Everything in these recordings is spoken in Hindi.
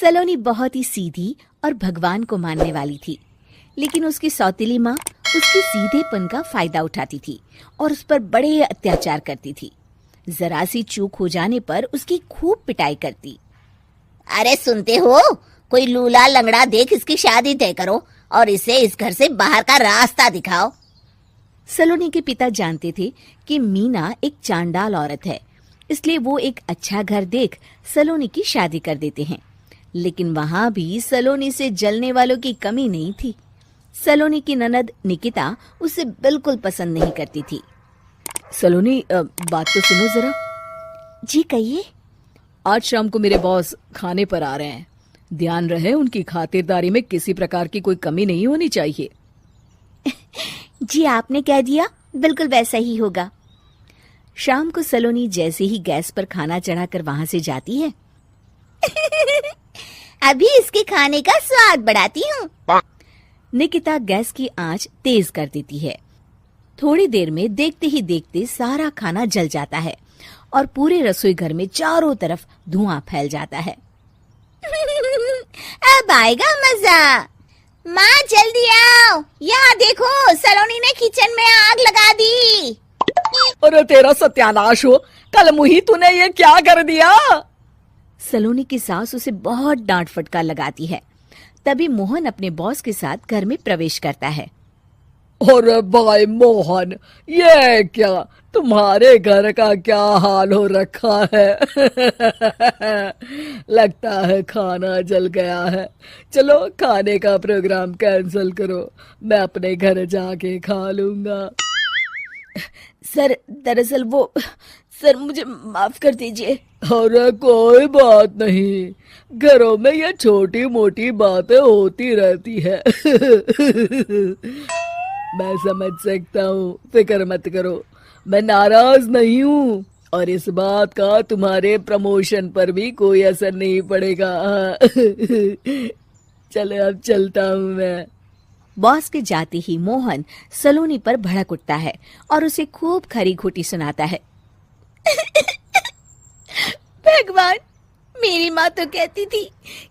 सलोनी बहुत ही सीधी और भगवान को मानने वाली थी, लेकिन उसकी सौतेली माँ उसके सीधेपन का फायदा उठाती थी और उस पर बड़े अत्याचार करती थी। जरा सी चूक हो जाने पर उसकी खूब पिटाई करती। अरे सुनते हो, कोई लूला लंगड़ा देख इसकी शादी तय करो और इसे इस घर से बाहर का रास्ता दिखाओ। सलोनी के पिता जानते थे कि मीना एक चांडाल औरत है, इसलिए वो एक अच्छा घर देख सलोनी की शादी कर देते हैं। लेकिन वहां भी सलोनी से जलने वालों की कमी नहीं थी। सलोनी की ननद निकिता उसे बिल्कुल पसंद नहीं करती थी। सलोनी, बात तो सुनो जरा। जी कहिए। आज शाम को मेरे बॉस खाने पर आ रहे हैं। ध्यान रहे उनकी खातिरदारी में किसी प्रकार की कोई कमी नहीं होनी चाहिए। जी आपने कह दिया, बिल्कुल वैसा ही होगा। शाम को सलोनी जैसे ही गैस पर खाना चढ़ाकर वहां से जाती है अभी इसके खाने का स्वाद बढ़ाती हूँ। निकिता गैस की आंच तेज कर देती है। थोड़ी देर में देखते ही देखते सारा खाना जल जाता है और पूरे रसोई घर में चारों तरफ धुआं फैल जाता है। अब आएगा मजा। माँ जल्दी आओ, यहाँ देखो सलोनी ने किचन में आग लगा दी। अरे तेरा सत्यानाश हो, कल मुही तूने ये क्या कर दिया? सलोनी की सास उसे बहुत डांट फटकार लगाती है। तभी मोहन अपने बॉस के साथ घर में प्रवेश करता है। अरे भाई मोहन, ये क्या तुम्हारे घर का क्या हाल हो रखा है? लगता है खाना जल गया है। चलो खाने का प्रोग्राम कैंसिल करो, मैं अपने घर जाके खा लूंगा। सर दरअसल वो सर मुझे माफ कर दीजिए। अरे कोई बात नहीं, घरों में ये छोटी मोटी बातें होती रहती है। मैं समझ सकता हूँ, फिक्र मत करो, मैं नाराज नहीं हूँ और इस बात का तुम्हारे प्रमोशन पर भी कोई असर नहीं पड़ेगा। चले अब चलता हूँ मैं। बॉस के जाते ही मोहन सलोनी पर भड़क उठता है और उसे खूब खरी खोटी सुनाता है। भगवान, मेरी माँ तो कहती थी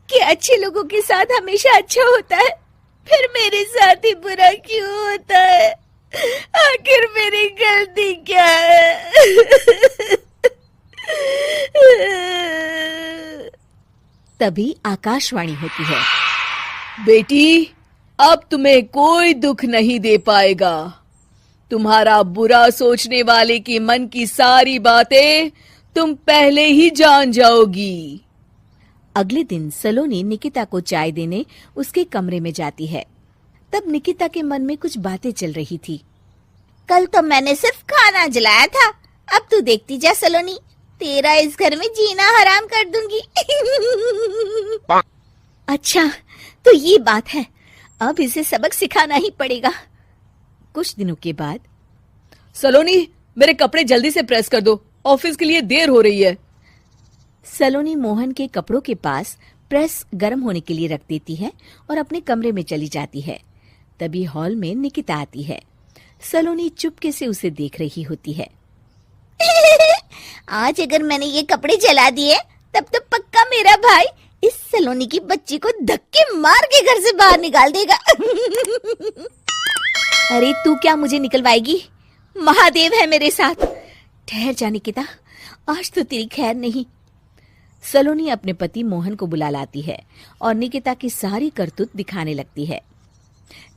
कि अच्छे लोगों के साथ हमेशा अच्छा होता है, फिर मेरे साथ ही बुरा क्यों होता है? आखिर मेरी गलती क्या है? तभी आकाशवाणी होती है। बेटी, अब तुम्हें कोई दुख नहीं दे पाएगा। तुम्हारा बुरा सोचने वाले की मन की सारी बातें तुम पहले ही जान जाओगी। अगले दिन सलोनी निकिता को चाय देने उसके कमरे में जाती है। तब निकिता के मन में कुछ बातें चल रही थी। कल तो मैंने सिर्फ खाना जलाया था, अब तू देखती जा सलोनी, तेरा इस घर में जीना हराम कर दूंगी। अच्छा, तो ये बात है, अब इसे सबक सिखाना ही पड़ेगा। कुछ दिनों के बाद, सलोनी, मेरे कपड़े जल्दी से प्रेस कर दो, ऑफिस के लिए देर हो रही है। सलोनी मोहन के कपड़ों के पास प्रेस गर्म होने के लिए रख देती है और अपने कमरे में चली जाती है। तभी हॉल में निकिता आती है। सलोनी चुपके से उसे देख रही होती है। आज अगर मैंने ये कपड़े जला दिए तब तो पक्का मेरा भाई इस सलोनी की बच्ची को धक्के मार के घर से बाहर निकाल देगा। अरे तू क्या मुझे निकलवाएगी? महादेव है मेरे साथ। ठहर जा निकिता, आज तो तेरी खैर नहीं। सलोनी अपने पति मोहन को बुला लाती है और निकिता की सारी करतूत दिखाने लगती है।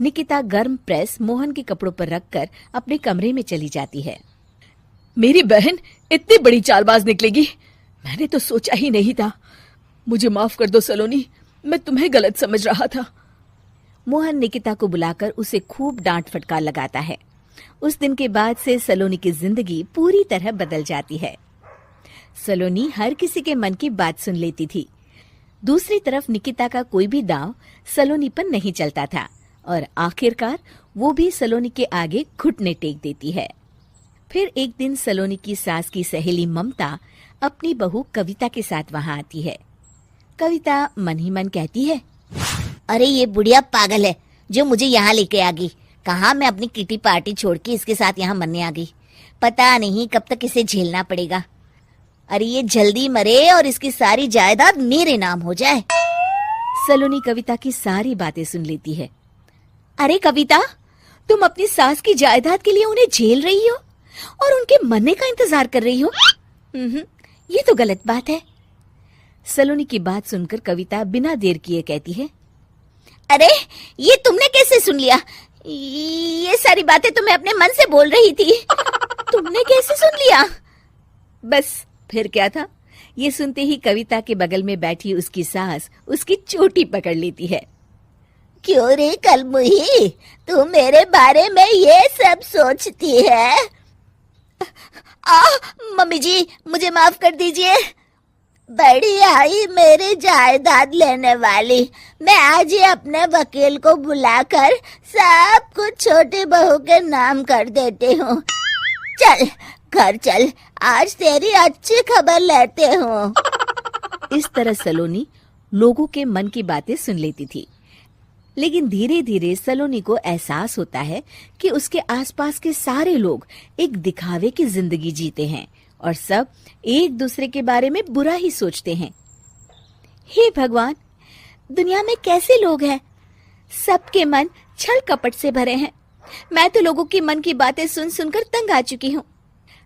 निकिता गर्म प्रेस मोहन के कपड़ों पर रखकर अपने कमरे में चली जाती है। मेरी बहन इतनी बड़ी चालबाज निकलेगी, मैंने तो सोचा ही नहीं था। मुझे माफ कर दो सलोनी, मैं तुम्हें गलत समझ रहा था। मोहन निकिता को बुलाकर उसे खूब डांट फटकार लगाता है। उस दिन के बाद से सलोनी की जिंदगी पूरी तरह बदल जाती है। सलोनी हर किसी के मन की बात सुन लेती थी। दूसरी तरफ निकिता का कोई भी दांव सलोनी पर नहीं चलता था और आखिरकार वो भी सलोनी के आगे घुटने टेक देती है। फिर एक दिन सलोनी की सास की सहेली ममता अपनी बहू कविता के साथ वहां आती है। कविता मन ही मन कहती है, अरे ये बुढ़िया पागल है जो मुझे यहाँ लेके आ गई। कहाँ मैं अपनी किटी पार्टी छोड़ के इसके साथ यहाँ मरने आ गई। पता नहीं कब तक इसे झेलना पड़ेगा। अरे ये जल्दी मरे और इसकी सारी जायदाद मेरे नाम हो जाए। सलोनी कविता की सारी बातें सुन लेती है। अरे कविता, तुम अपनी सास की जायदाद के लिए उन्हें झेल रही हो और उनके मरने का इंतजार कर रही हो। ये तो गलत बात है। सलोनी की बात सुनकर कविता बिना देर किए कहती है, अरे ये तुमने कैसे सुन लिया? ये सारी बातें तो मैं अपने मन से बोल रही थी। तुमने कैसे सुन लिया? बस फिर क्या था। ये सुनते ही कविता के बगल में बैठी उसकी सास उसकी चोटी पकड़ लेती है। क्यों रे कलमुही, तू मेरे बारे में ये सब सोचती है? मम्मी जी, मुझे माफ कर दीजिए। बड़ी आई मेरी जायदाद लेने वाली, मैं आज ही अपने वकील को बुलाकर सब कुछ छोटी बहू के नाम कर देती हूँ। चल घर चल, आज तेरी अच्छी खबर लेते हूँ। इस तरह सलोनी लोगों के मन की बातें सुन लेती थी, लेकिन धीरे धीरे सलोनी को एहसास होता है कि उसके आसपास के सारे लोग एक दिखावे की जिंदगी जीते हैं और सब एक दूसरे के बारे में बुरा ही सोचते हैं। हे भगवान, दुनिया में कैसे लोग हैं? सबके मन छल कपट से भरे हैं। मैं तो लोगों के मन की बातें सुन सुनकर तंग आ चुकी हूँ।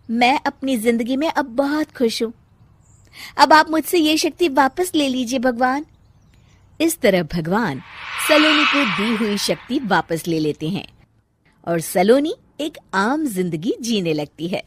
मैं अपनी जिंदगी में अब बहुत खुश हूँ। अब आप मुझसे ये शक्ति वापस ले लीजिए भगवान। इस तरह भगवान सलोनी को दी हुई शक्ति वापस ले लेते हैं और सलोनी एक आम जिंदगी जीने लगती है।